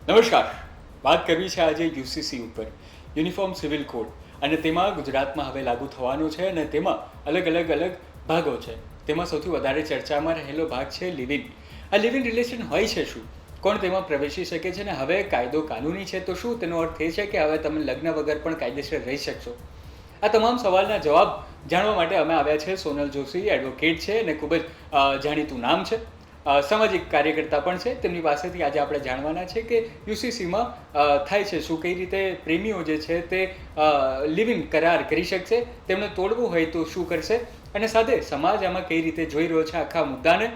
નમસ્કાર. વાત કરવી છે આજે યુસીસી ઉપર, યુનિફોર્મ સિવિલ કોડ, અને તેમાં ગુજરાતમાં હવે લાગુ થવાનો છે અને તેમાં અલગ ભાગો છે. તેમાં સૌથી વધારે ચર્ચામાં રહેલો ભાગ છે લિવ ઇન. આ લિવ ઇન રિલેશન હોય છે શું? કોણ તેમાં પ્રવેશી શકે છે અને હવે કાયદો કાનૂની છે તો શું તેનો અર્થ એ છે કે હવે તમે લગ્ન વગર પણ કાયદેસર રહી શકશો? આ તમામ સવાલના જવાબ જાણવા માટે અમે આવ્યા છે સોનલ જોશી, એડવોકેટ છે અને ખૂબ જ જાણીતું નામ છે. સામાજિક કાર્યકર્તા પણ છે. તેમની પાસેથી આજે આપણે જાણવાના છે કે યુસીસીમાં થાય છે શું, કઈ રીતે પ્રેમીઓ જે છે તે લિવિંગ કરાર કરી શકશે, તેમને તોડવું હોય તો શું કરશે, અને સાથે સમાજ આમાં કઈ રીતે જોઈ રહ્યો છે આખા મુદ્દાને.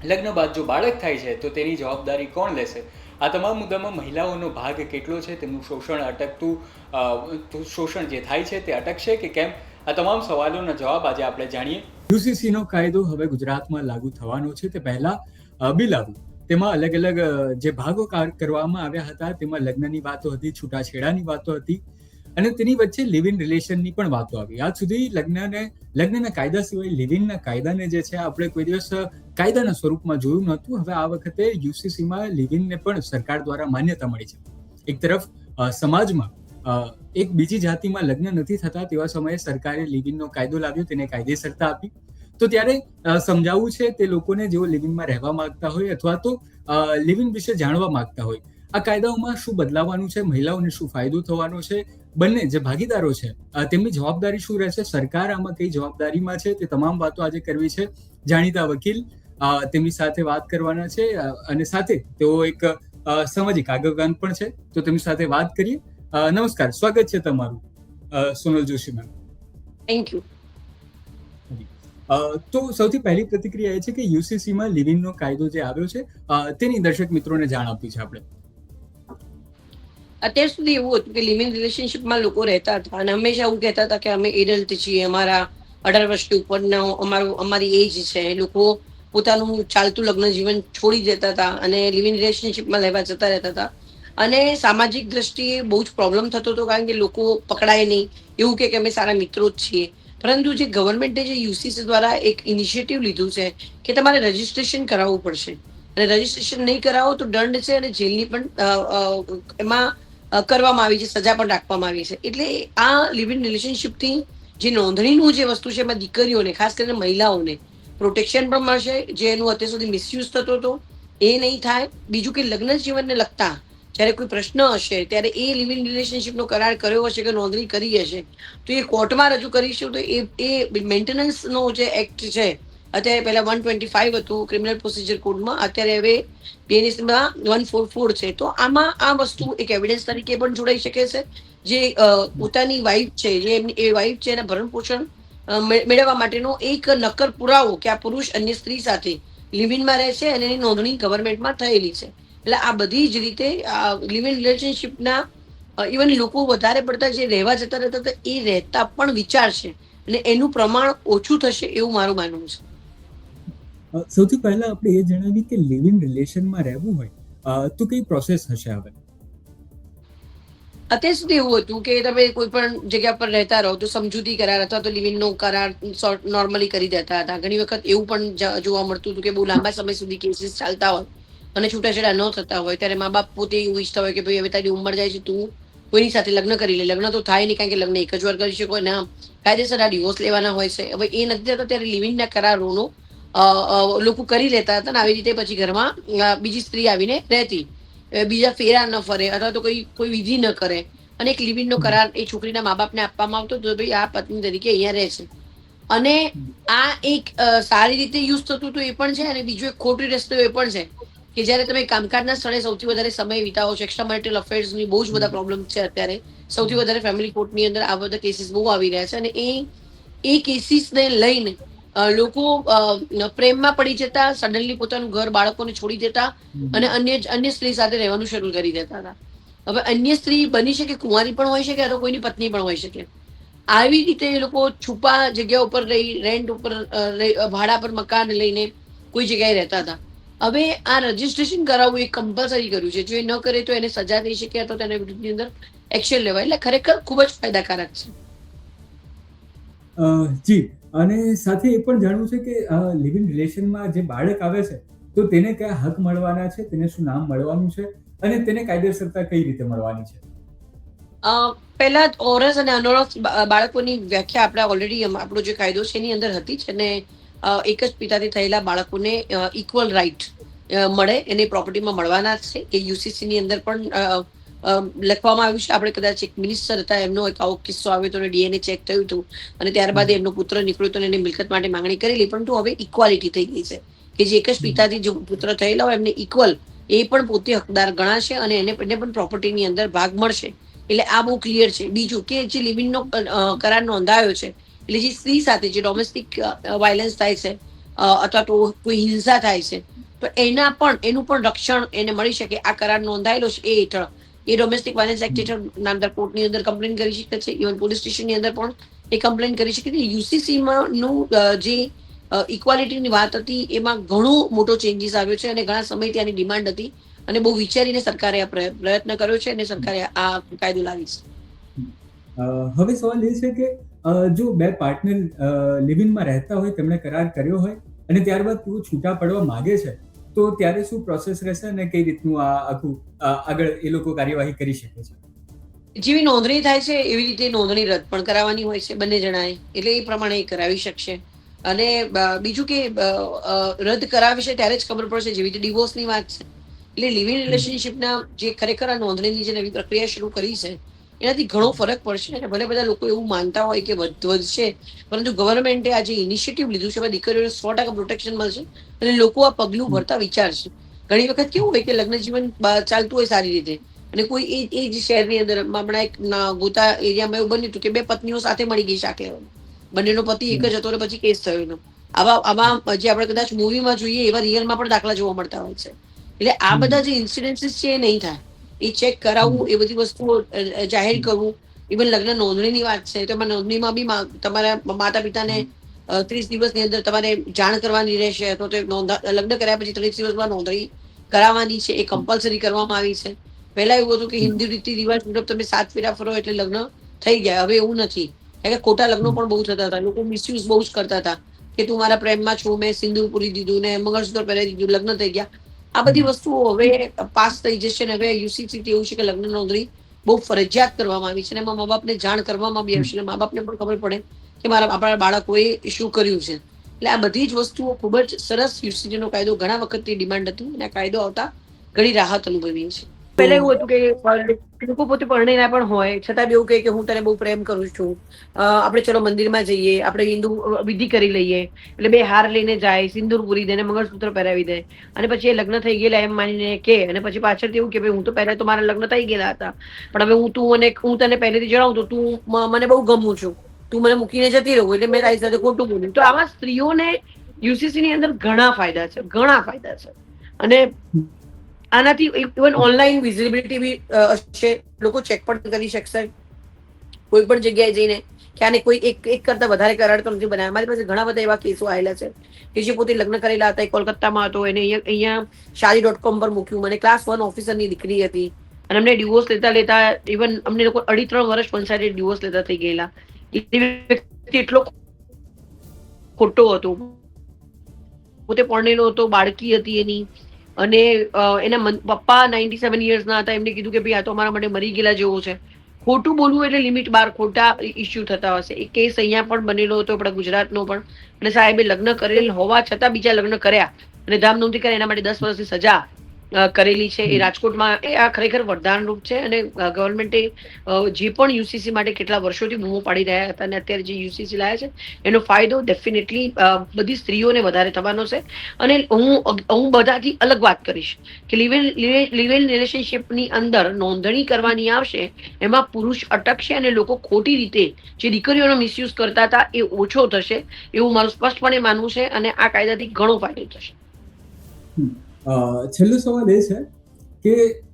લગ્ન બાદ જો બાળક થાય છે તો તેની જવાબદારી કોણ લેશે? આ તમામ મુદ્દામાં મહિલાઓનો ભાગ કેટલો છે, તેમનું શોષણ જે થાય છે તે અટકશે કે કેમ? આ તમામ સવાલોના જવાબ આજે આપણે જાણીએ. યુસીસીનો કાયદો હવે ગુજરાતમાં લાગુ થવાનો છે. તે પહેલા બિલ આવ્યું, તેમાં અલગ જે ભાગો કરવામાં આવ્યા હતા, તેમાં લગ્નની વાતો હતી, છૂટાછેડાની વાતો હતી અને તેની વચ્ચે લિવ ઇન રિલેશનની પણ વાતો આવી. આજ સુધી લગ્નના કાયદા સિવાય લિવ ઇનના કાયદાને જે છે આપણે કોઈ દિવસ કાયદાના સ્વરૂપમાં જોયું નહોતું. હવે આ વખતે યુસીસીમાં લિવ ઇનને પણ સરકાર દ્વારા માન્યતા મળી છે. એક તરફ સમાજમાં એક બીજી જાતિમાં લગ્ન નથી થતા તેવા સમયે સરકારે લિવ ઇનનો કાયદો લાવ્યો, તેને કાયદેસરતા આપી. તો ત્યારે સમજાવવું છે તે લોકોને જેઓ લિવ ઇનમાં રહેવા માંગતા હોય અથવા તો લિવ ઇન વિશે જાણવા માંગતા હોય, આ કાયદાઓમાં શું બદલાવાનું છે, મહિલાઓને શું ફાયદો થવાનો છે, બંને જે ભાગીદારો છે તેમની જવાબદારી શું રહેશે, સરકાર આમાં કઈ જવાબદારીમાં છે, તે તમામ વાતો આજે કરવી છે. જાણીતા વકીલ તેમની સાથે વાત કરવાના છે અને સાથે તેઓ એક સામાજિક આગેવાન પણ છે, તો તેમની સાથે વાત કરીએ. નમસ્કાર, સ્વાગત છે તમારું Sonal Joshi ma'am. Thank you. તો સૌથી પહેલી પ્રતિક્રિયા એ છે કે યુસીસીમાં લિવ ઇનનો કાયદો જે આવ્યો છે તેની દર્શક મિત્રોને જાણ આપી છે આપણે. અત્યાર સુધી એવું હતું કે લિવ ઇન રિલેશનશિપમાં લોકો રહેતા હતા અને હંમેશા એવું કહેતા હતા કે અમે એડલ્ટ છીએ, અમારા 18 વર્ષથી ઉપરનો અમારી એજ છે. લોકો પોતાનું ચાલતું લગ્ન જીવન છોડી દેતા હતા અને લિવ ઇન રિલેશનશિપમાં રહેવા જતા રહેતા હતા. અને સામાજિક દ્રષ્ટિએ બહુ જ પ્રોબ્લેમ થતો હતો, કારણ કે લોકો પકડાય નહીં, એવું કે અમે સારા મિત્રો જ છીએ. પરંતુ જે ગવર્મેન્ટે જે યુસીસી દ્વારા એક ઇનિશિયેટિવ લીધું છે કે તમારે રજીસ્ટ્રેશન કરાવવું પડશે, અને રજીસ્ટ્રેશન નહીં કરાવો તો દંડ છે અને જેલની પણ એમાં કરવામાં આવી છે, સજા પણ રાખવામાં આવી છે. એટલે આ લિવ ઇન રિલેશનશિપથી જે નોંધણીનું જે વસ્તુ છે એમાં દીકરીઓને, ખાસ કરીને મહિલાઓને પ્રોટેક્શન પણ મળશે. જે એનું અત્યાર સુધી મિસયુઝ થતો હતો એ નહીં થાય. બીજું કે લગ્ન જીવનને લગતા જ્યારે કોઈ પ્રશ્ન હશે ત્યારે એ લિવ ઇન રિલેશનશિપનો કરાર કર્યો હશે કે નોંધણી કરી હશે તો એ કોર્ટમાં રજૂ કરીશું. તો એ મેન્ટેનન્સનો જે એક્ટ છે, અત્યારે પહેલા 125 હતું ક્રિમિનલ પ્રોસિજર કોડમાં, અત્યારે હવે બીએનએસમાં 144 છે. તો આમાં આ વસ્તુ એક એવિડન્સ તરીકે પણ જોડાઈ શકે છે. જે પોતાની વાઈફ છે, જે એમની એ વાઈફ છે એના ભરણ પોષણ મેળવવા માટેનો એક નક્કર પુરાવો કે આ પુરુષ અન્ય સ્ત્રી સાથે લિવ ઇનમાં રહે છે અને એની નોંધણી ગવર્મેન્ટમાં થયેલી છે. એટલે આ બધી જ રીતે લિવ ઇન રિલેશનશિપના ઇવન લોકો વધારે પડતા જે રહેવા જતા રહેતા હતા એ રહેતા પણ વિચારશે અને એનું પ્રમાણ ઓછું થશે એવું મારું માનવું છે. સૌથી પહેલા આપણે એ જણાવીએ કે લિવ ઇન રિલેશનમાં રહેવું હોય તો કઈ પ્રોસેસ હશે હવે? અત્યાર સુધી એવું હતું કે તમે કોઈ પણ જગ્યા પર રહેતા રહો તો સમજૂતી કરાર અથવા તો લિવ ઇનનો કરાર નોર્મલી કરી દેતા હતા. ઘણી વખત એવું પણ જોવા મળતું હતું કે બહુ લાંબા સમય સુધી કેસીસ ચાલતા હોય અને છૂટાછેડા ન થતા હોય ત્યારે મા બાપ પોતે એવું ઈચ્છતા હોય કે ભાઈ હવે તારી ઉંમર જાય છે, તું કોઈની સાથે લગ્ન કરી લે. લગ્ન તો થાય નહીં, કારણ કે લગ્ન એક જ વાર કરી શકો ના કાયદેસર આ ડિવોર્સ લેવાના હોય છે. હવે એ નથી થતા ત્યારે લિવ ઇનના કરારોનો લોકો કરી લેતા હતા અને આવી રીતે પછી ઘરમાં બીજી સ્ત્રી આવીને રહેતી, બીજા ફેરા ન ફરે અથવા તો કોઈ વિધિ ન કરે અને એક લિવ ઇનનો કરાર એ છોકરીના મા બાપને આપવામાં આવતો તો ભાઈ આ પત્ની તરીકે અહીંયા રહે છે. અને આ એક સારી રીતે યુઝ થતું હતું એ પણ છે, અને બીજો એક ખોટી રસ્તો એ પણ છે કે જ્યારે તમે કામકાજના સ્થળે સૌથી વધારે સમય વિતાવો છો, એક્સ્ટ્રા મેરિટલ અફેર્સની બહુ જ બધા પ્રોબ્લેમ છે અત્યારે. સૌથી વધારે ફેમિલી કોર્ટની અંદર આ બધા કેસીસ બહુ આવી રહ્યા છે અને એ કેસીસને લઈને લોકો પ્રેમમાં પડી જતા, સડનલી પોતાનું ઘર, બાળકોને છોડી દેતા અને અન્ય સ્ત્રી સાથે રહેવાનું શરૂ કરી દેતા હતા. હવે અન્ય સ્ત્રી બની શકે, કુંવારી પણ હોઈ શકે અથવા કોઈની પત્ની પણ હોઈ શકે. આવી રીતે એ લોકો છુપા જગ્યા ઉપર રહી, રેન્ટ ઉપર ભાડા પર મકાન લઈને કોઈ જગ્યાએ રહેતા હતા. હવે આ રજીસ્ટ્રેશન કરાવવું એ કમ્પલસરી કર્યું છે. જો એ ન કરે તો એને સજા થઈ શકે અથવા તેના વિરુદ્ધની અંદર એક્શન લેવાય. એટલે ખરેખર ખૂબ જ ફાયદાકારક છે. જી, અને સાથે એ પણ જાણવું છે કે લિવ ઇન રિલેશનમાં જે બાળક આવે છે તો તેને કયા હક મળવાના છે, તેને શું નામ મળવાનું છે, અને તેને કાયદેસરતા કઈ રીતે મળવાની છે? પહેલા ઓરસ અને અનોરસ બાળકોની વ્યાખ્યા આપણા ઓલરેડી આપણો જે કાયદો છે એની અંદર હતી જ. અને એક જ પિતાથી થયેલા બાળકોને ઇક્વલ રાઇટ મળે એની પ્રોપર્ટીમાં મળવાના જ છે. એ યુસીસી ની અંદર પણ લખવામાં આવ્યું છે. આપણે કદાચ એક મિનિસ્ટર હતા, એમનો એક આવો કિસ્સો આવ્યો હતો અને ડીએનએ ચેક થયું હતું અને ત્યારબાદ એમનો પુત્ર નીકળ્યો હતો અને એની મિલકત માટે માંગણી કરેલી. પરંતુ હવે ઇક્વાલિટી થઈ ગઈ છે કે જે એક જ પિતાથી જો પુત્ર થયેલા હોય એમને ઇક્વલ એ પણ પોતે હકદાર ગણાશે અને એને પણ પ્રોપર્ટીની અંદર ભાગ મળશે. એટલે આ બહુ ક્લિયર છે. બીજું કે જે લિવિંગનો કરાર નોંધાયો છે, એટલે જે સ્ત્રી સાથે જે ડોમેસ્ટિક વાયલન્સ થાય છે અથવા તો કોઈ હિંસા થાય છે, તો એનું પણ રક્ષણ એને મળી શકે. આ કરાર નોંધાયેલો છે એ હેઠળ એ ડોમેસ્ટિક વાયલન્સ એક્ટ હેઠળ નામદાર કોર્ટની અંદર કમ્પ્લેન કરી શકે છે. ઇવન પોલીસ સ્ટેશનની અંદર પણ એ કમ્પ્લેન કરી શકે છે. યુસીસીમાં નું જે ઇક્વાલિટીની વાત હતી એમાં ઘણો મોટો ચેન્જીસ આવ્યો છે અને ઘણા સમયથી આની ડિમાન્ડ હતી અને બહુ વિચારીને સરકારે આ પ્રયત્ન કર્યો છે અને સરકારે આ કાયદો લાવી છે. હવે સવાલ એ છે કે જો બે પાર્ટનર લિવિંગમાં રહેતા હોય, તેમણે કરાર કર્યો હોય અને ત્યારબાદ તેઓ છૂટા પડવા માંગે છે, તો ત્યારે શું પ્રોસેસ રહેશે અને કઈ રીતનું આ આખું આગળ એ લોકો કાર્યવાહી કરી શકે છે? જેવી નોંધણી થાય છે એવી રીતે નોંધણી રદ પણ કરાવવાની હોય છે બંને જણાએ, એટલે એ પ્રમાણે એ કરાવી શકશે. અને બીજું કે રદ કરાવશે ત્યારે જ ખબર પડશે, જેવી રીતે ડિવોર્સની વાત છે. એટલે લિવિંગ રિલેશનશિપના જે ખરેખર આ નોંધણીની જે નવી પ્રક્રિયા શરૂ કરી છે એનાથી ઘણો ફરક પડશે. અને ભલે બધા લોકો એવું માનતા હોય કે વધશે, પરંતુ ગવર્મેન્ટે આ જે ઇનિશિયેટિવ લીધું છે એમાં દીકરીઓને 100% પ્રોટેક્શન મળશે અને લોકો આ પગલું ભરતા વિચારશે. ઘણી વખત કેવું હોય કે લગ્ન જીવન ચાલતું હોય સારી રીતે અને કોઈ એ જ શહેરની અંદર હમણાં એક ગોતા એરિયામાં એવું બન્યું હતું કે બે પત્નીઓ સાથે મળી ગઈ શાક લેવામાં. બંનેનો પતિ એક જ હતો અને પછી કેસ થયો એનો. આવા જે આપણે કદાચ મૂવીમાં જોઈએ એવા રિયલમાં પણ દાખલા જોવા મળતા હોય છે. એટલે આ બધા જે ઇન્સિડન્સીસ છે એ નહીં થાય. એ ચેક કરાવવું, એ બધી વસ્તુઓ જાહેર કરવું. ઇવન લગ્ન નોંધણીની વાત છે તો એમાં નોંધણીમાં બી તમારા માતા પિતાને 30 દિવસની અંદર તમારે જાણ કરવાની રહેશે, અથવા તો લગ્ન કર્યા પછી 30 દિવસમાં નોંધણી કરાવવાની છે. એ કમ્પલસરી કરવામાં આવી છે. પહેલા એવું હતું કે હિન્દુ રીતિ રિવાજ મુજબ તમે 7 ફેરા ફરો એટલે લગ્ન થઈ ગયા. હવે એવું નથી. કારણ કે ખોટા લગ્નો પણ બહુ થતા હતા. લોકો મિસયુઝ બહુ જ કરતા હતા કે તું મારા પ્રેમમાં છું, મેં સિંદૂર પૂરી દીધું ને મંગળસૂત્ર પહેરાવી દીધું, લગ્ન થઈ ગયા. આ બધી વસ્તુઓ હવે પાસ થઈ જશે ને હવે યુસીસી એવું છે કે લગ્ન નોંધણી બહુ ફરજિયાત કરવામાં આવી છે અને એમાં મા બાપને જાણ કરવામાં બી આવશે. મા બાપને પણ ખબર પડે કે આપણા બાળકોએ શું કર્યું છે. એટલે આ બધી જ વસ્તુઓ ખૂબ જ સરસ. યુસીસી નો કાયદો ઘણા વખતથી ડિમાન્ડ હતી અને આ કાયદો આવતા ઘણી રાહત અનુભવી છે. પહેલા એવું હતું કે લોકો પોતે પરણેલા પણ હોય છતાં બી એવું કહે કે હું તને બહુ પ્રેમ કરું છું, આપણે ચલો મંદિરમાં જઈએ, આપણે હિન્દુ વિધિ કરી લઈએ. એટલે બે હાર લઈને જાય, સિંદૂર પૂરી દે ને મંગળસૂત્ર પહેરાવી દે અને પછી એ લગ્ન થઈ ગયેલા એમ માનીને કે અને પછી પાછળથી એવું કે ભાઈ હું તો પહેલા તો મારા લગ્ન થઈ ગયેલા હતા, પણ હવે હું તને પહેલેથી જણાવું તો તું મને બહુ ગમું છું, તું મને મૂકીને જતી રહું એટલે મેં તારી સાથે ખોટું બોલ્યું. તો આમાં સ્ત્રીઓને યુસીસી ની અંદર ઘણા ફાયદા છે, ઘણા ફાયદા છે. અને આનાથી ઇવન ઓનલાઈન વિઝિબિલિટી બી હશે. લોકો ચેક પણ કરી શકશે કોઈ પણ જગ્યાએ જઈને કે આને કોઈ એક કરતા વધારે કરાર તો નથી બનાવ્યા. મારી પાસે ઘણા બધા એવા કેસો આવેલા છે કે જે પોતે લગ્ન કરેલા હતા, કોલકાતામાં હતો, એને અહીંયા શાદી.com પર મૂક્યું. મને ક્લાસ 1 ઓફિસરની દીકરી હતી અને અમને ડિવોર્સ લેતા ઇવન અમને લોકો 2.5-3 વર્ષ પંચાયતે ડિવોર્સ લેતા થઈ ગયેલા. એટલો ખોટો હતો, પોતે પરણેલો હતો, બાળકી હતી એની અને એના પપ્પા 97 યર્સના હતા. એમને કીધું કે ભાઈ આ તો અમારા માટે મરી ગયેલા જેવો છે. ખોટું બોલવું એટલે લિમિટ બહાર ખોટા ઇસ્યુ થતા હશે. એ કેસ અહીંયા પણ બનેલો હતો, આપણા ગુજરાતનો પણ. અને સાહેબે લગ્ન કરેલ હોવા છતાં બીજા લગ્ન કર્યા અને ધામધૂમથી કર્યા, એના માટે 10 વર્ષની સજા કરેલી છે. એ રાજકોટમાં આ ખરેખર વરદાનરૂપ છે. અને ગવર્મેન્ટે જે પણ યુસીસી માટે કેટલા વર્ષોથી બૂમો પાડી રહ્યા હતા અને અત્યારે જે યુસીસી લાયા છે એનો ફાયદો ડેફિનેટલી બધી સ્ત્રીઓને વધારે થવાનો છે. અને હું બધાથી અલગ વાત કરીશ કે લિવ ઇન રિલેશનશિપની અંદર નોંધણી કરવાની આવશે, એમાં પુરુષ અટકશે અને લોકો ખોટી રીતે જે દીકરીઓનો મિસયુઝ કરતા હતા એ ઓછો થશે એવું મારું સ્પષ્ટપણે માનવું છે. અને આ કાયદાથી ઘણો ફાયદો થશે. છેલ્લો સવાલ એ છે કે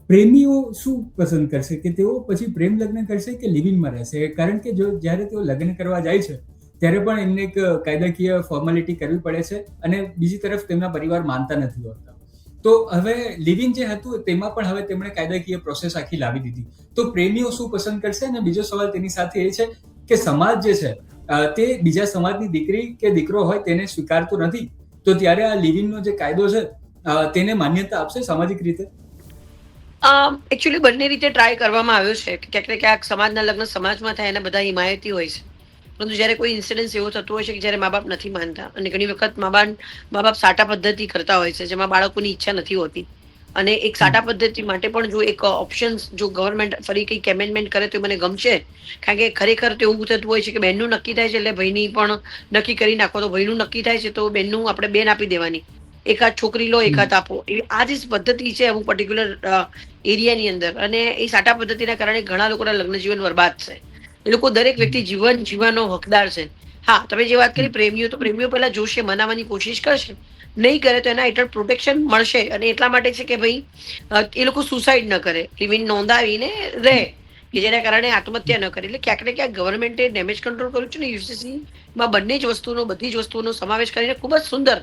પ્રેમીઓ શું પસંદ કરશે, કે તેઓ પછી પ્રેમ લગ્ન કરશે કે લિવિંગમાં રહેશે? કારણ કે જો જ્યારે તેઓ લગ્ન કરવા જાય છે ત્યારે પણ એમને એક કાયદાકીય ફોર્માલિટી કરવી પડે છે અને બીજી તરફ તેમના પરિવાર માનતા નથી હોતા. તો હવે લિવિંગ જે હતું તેમાં પણ હવે તેમણે કાયદાકીય પ્રોસેસ આખી લાવી દીધી. તો પ્રેમીઓ શું પસંદ કરશે? અને બીજો સવાલ તેની સાથે એ છે કે સમાજ જે છે તે બીજા સમાજની દીકરી કે દીકરો હોય તેને સ્વીકારતો નથી, તો ત્યારે આ લિવિંગનો જે કાયદો છે તેને માન્યતા આપશે સામાજિક રીતે? એકચ્યુઅલી બંને રીતે ટ્રાય કરવામાં આવ્યો છે કે ક્યાંક ને ક્યાંક સમાજના લગ્ન સમાજમાં થાય અને બધા હિમાયતી હોય છે. પરંતુ જ્યારે કોઈ ઇન્સિડન્સ એવો થતો હોય છે કે જ્યારે મા બાપ નથી માનતા અને ઘણી વખત મા બાપ સાટા પદ્ધતિ કરતા હોય છે જેમાં બાળકોની ઈચ્છા નથી હોતી. અને એક સાટા પદ્ધતિ માટે પણ જો એક ઓપ્શન જો ગવર્મેન્ટ ફરી કંઈક એમેન્ડમેન્ટ કરે તો મને ગમશે. કારણ કે ખરેખર તો એવું થતું હોય છે કે બહેનનું નક્કી થાય છે એટલે ભાઈની પણ નક્કી કરી નાખો, તો ભાઈનું નક્કી થાય છે તો બહેનનું આપણે બેન આપી દેવાની, એકાદ છોકરી લો એકાદ આપો, એવી આ જે પદ્ધતિ છે અમુક પર્ટિક્યુલર એરિયાની અંદર, અને એ સાટા પદ્ધતિના કારણે ઘણા લોકોના લગ્ન જીવન બરબાદ છે. એ લોકો દરેક વ્યક્તિ જીવન જીવવાનો હકદાર છે. હા, તમે જે વાત કરી પ્રેમીઓ, તો પ્રેમીઓ પહેલા જોશે, મનાવવાની કોશિશ કરશે, નહીં કરે તો એના હેઠળ પ્રોટેક્શન મળશે. અને એટલા માટે છે કે ભાઈ એ લોકો સુસાઇડ ન કરે, લિવિંગ નોંધાવીને રહે, કે જેના કારણે આત્મહત્યા ન કરે. એટલે ક્યાંક ને ક્યાંક ગવર્મેન્ટે ડેમેજ કંટ્રોલ કર્યું છે ને યુસીસી માં બંને જ વસ્તુનો, બધી જ વસ્તુઓનો સમાવેશ કરીને ખૂબ જ સુંદર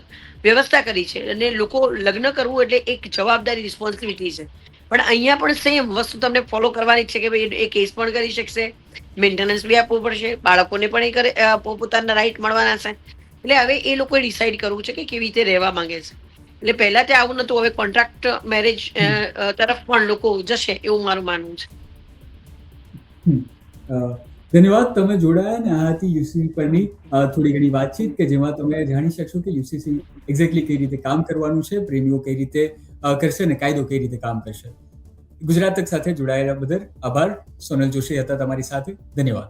વ્યવસ્થા કરી છે. અને લોકો લગ્ન કરવું એટલે એક જવાબદારી, રિસ્પોન્સિબિલિટી છે. પણ અહીંયા પણ સેમ વસ્તુ તમને ફોલો કરવાની છે કે ભાઈ એ કેસ પણ કરી શકશે, મેન્ટેનન્સ બી આપવું પડશે, બાળકોને પણ એ કરે પોતાના રાઈટ મળવાના છે. એટલે હવે એ લોકોએ ડિસાઈડ કરવું છે કે કેવી રીતે રહેવા માંગે છે. એટલે પહેલા તે આવું નતું, હવે કોન્ટ્રાક્ટ મેરેજ તરફ પણ લોકો જશે એવું મારું માનવું છે. ધન્યવાદ, તમે જોડાયા ને આ હતી યુસીસી પરની થોડી ઘણી વાતચીત કે જેમાં તમે જાણી શકશો કે યુસીસી એક્ઝેક્ટલી કઈ રીતે કામ કરવાનું છે, પ્રેમીઓ કઈ રીતે કરશે ને કાયદો કઈ રીતે કામ કરશે. ગુજરાત તક સાથે જોડાયેલા બદલ આભાર. સોનલ જોશી હતા તમારી સાથે. ધન્યવાદ.